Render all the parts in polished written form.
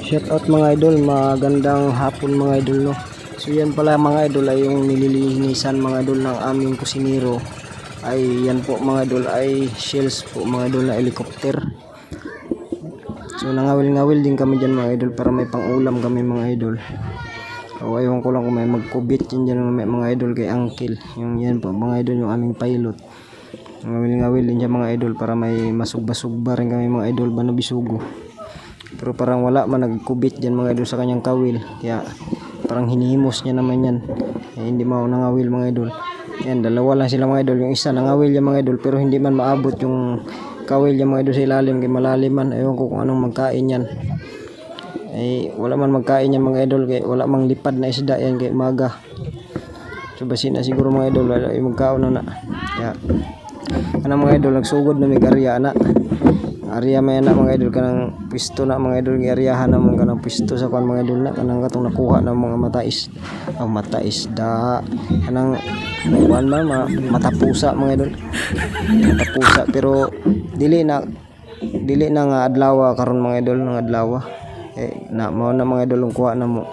Shout out mga idol, magandang hapon mga idol no. So yan pala mga idol ay yung nililinisan mga idol ng aming kusinero. Ay yan po mga idol ay shells po mga idol na helicopter. So nangawil-ngawil din kami dyan mga idol para may pang-ulam kami mga idol. O ayaw ko lang kung may magkubit yun dyan mga idol kay Uncle. Yung yan po mga idol yung aming pilot. Ngawil-ngawil din dyan mga idol para may masugba-sugba rin kami mga idol banabisugo. Pero parang wala man nagkubit dyan mga idol sa kanyang kawil. Kaya parang hinihimos niya naman yan. Hindi mo nangawil mga idol. Yan, dalawa lang sila mga idol. Yung isa nangawil yan mga idol pero hindi man maabot yung kawil yan mga idol sa ilalim. Kaya malalim man. Ewan ko kung anong magkain yan. Ay wala man magkain yan mga idol. Kaya wala mang lipad na isda yan kaya maga. So basin na siguro mga idol. Wala yung magkaon na. Kaya ano mga idol nagsugod na may karya na. Area may na mga idol kanang pwesto na mga idol giaryahan na mga kanang pwesto sa kan mga idol na kanang katong nakuha ng mga mataisda kanang kuan ba matapusa mga idol matapusa pero dili na nga adlaw karon mga idol nga adlaw na mao na mga idol kuha na mo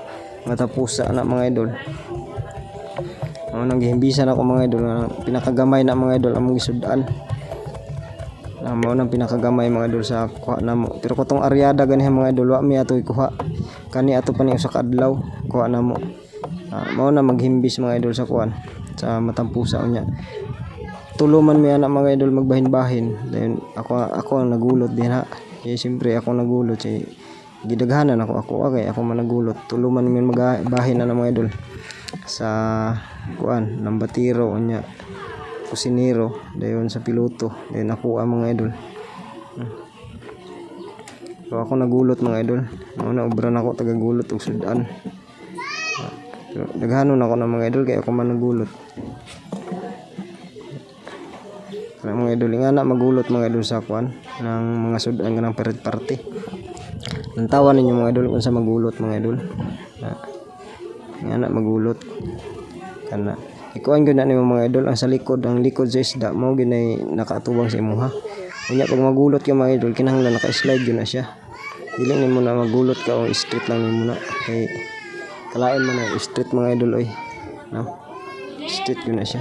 matapusa na mga idol mao nang gihimbisan ako mga idol pinakagamay na mga idol among gisud-an mao nang pinakagamay mga idol sa kuha namo pero katong aryada ganihan mga idol wa mi ato ikuha kani ato pa ni usa ka adlaw kuha namo mao na maghimbis mga idol sa kuan sa matampusa unya tulo man mi ana mga idol magbahin-bahin then ako ang nagulot din ha siyempre ako nagulot gidaghanan ako kay ako man nagulot tulo man mi magbahin na mga idol sa kuan lambatiro unya kusinero dayon sa piloto dayon ako mga idol so ako nagulot mga idol na obran ako tagagulot og sudan so, daghanon ako ng mga idol kaya ako man nagulot kaya mga idol nga na magulot mga idol sa kuan ng mga sudan kanang party nantawan ninyo mga idol kung sa magulot mga idol nga na magulot kana ikuan gyud na nimo mga idol ang likod sa isda mao ginay nakatubang sa imuha unya pag magulot ka mga idol kinahanglan naka-slide gyud na siya dili nimo na magulot ka o straight lang nimo na kay kalain man na straight mga idol oy no straight gyud na siya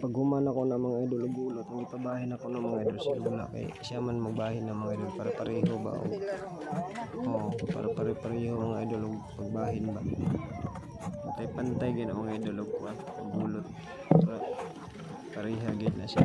pag human ako ng mga idol gulot ang ipabahin ako ng mga idol si Lula kay siya man magbahin ng mga idol para pareho ba para pare-pareho mga idol pagbahin ba pantay gina mga idol kuan gulot para pareha gid na siya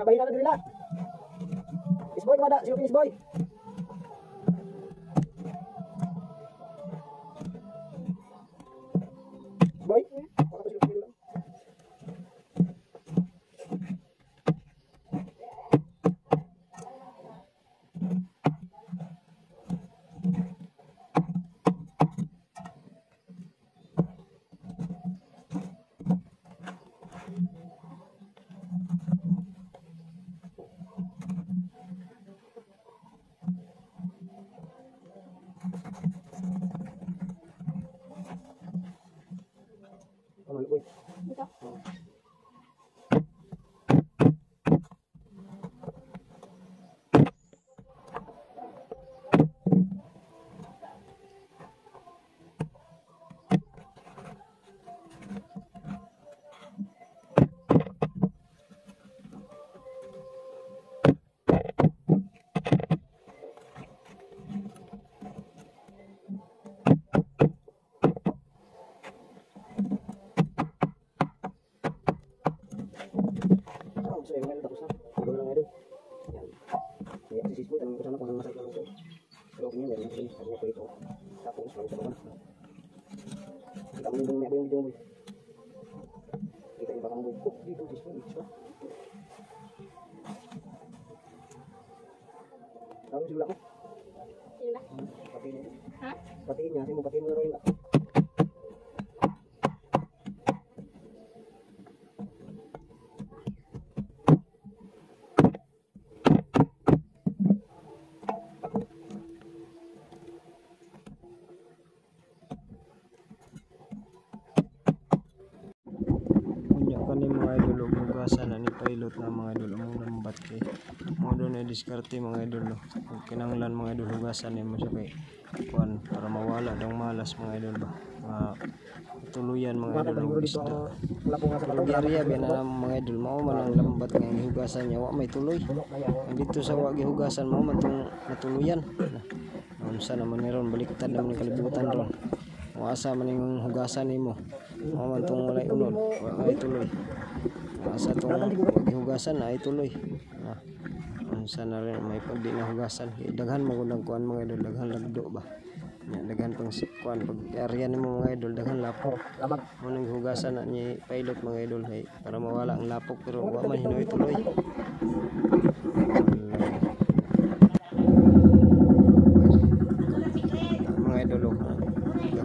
Nabahin na nila. Isboy kumada, sino Isboy? Isboy? Malukoy. Ito. So, yung ngayon tapos na. Ikaw lang ngayon. Yan. Kaya si Sisboy, tanong ko sana kung anong masakit lang ito. Pero okay nga, meron na siya. Sabi niya po ito. Tapos, lang sa baba. Kita mo yung video mo. Kita yung baka mo. Oh, dito, Sisboy. Dito. Tama sigula ko. Sino ba? Patiin niya. Ha? Patiin niya. Sino patiin mo na rin nga. Kani mga idol hugasan na ni pilot na mga idol mo lambat kay mo do na diskarte mga idol kung kinanglan mga idol hugasan ni mo siya kay kuan para mawala dang malas mga idol ba tuluyan mga idol og isda pero area ba na mga idol mao man ang lambat nga hugasan niya wa may tuloy ang dito sa wa gihugasan mao man tong matuluyan unsa naman ni ron baliktad naman ni kalibutan ron asa man yung hugasan nimo mao man tong walay unod ay tuloy asa tong hugasan ay tuloy unsa na rin may pag di na hugasan daghan mo nang kuan mga idol daghan lagdo ba daghan pang kuan pag area nimo mga idol daghan lapok mo nang hugasan na ni pilot mga idol ay para mawala ang lapok pero wa man hinoy tuloy mga idol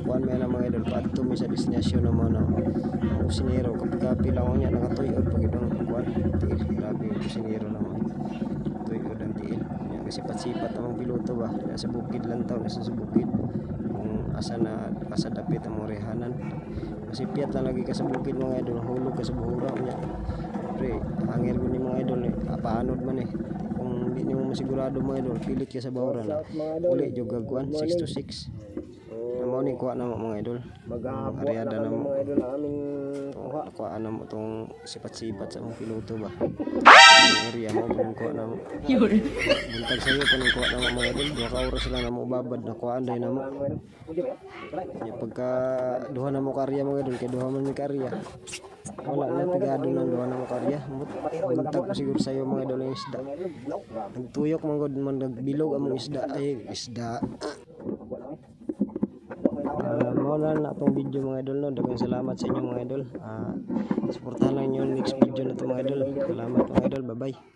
kuan may na mga idol paadto mi sa destinasyon naman no kusinero kapi lang niya nakatuyod pag idong kuan tiil grabe yung kusinero naman tuyod ang tiil niya kasi sipat ang piloto ba nasa bukid lang taw nasa bukid kung asa dapit ang mga rehanan kasi piyat lang lagi ka sa bukid mga idol hulog ka sa buhura niya pre hangir ko ni mga idol apaanod man kung di nimo masigurado mga idol pilit ka sa bahuran uli jud gagwan 6 to 6 mo ni kuha na mga idol ariada na mo mga idol aming kuha na mo tong sipat-sipat sa mga piloto ba area mo kuha na mo buntag sa iyo kuning kuha na mo mga idol 2 ka oras lang na mo babad na kuha anday na mo pagka duha na mo karya mga idol kay duha man mi karya wala na pigado nang duha na mo karya buntag pa siguro sa iyo mga idol yung isda nagtuyok man nagbilog ang isda ay isda mao na atong video mga idol no daghang salamat sa inyo mga idol suportahan lang niyo next video na to mga idol salamat mga idol bye bye.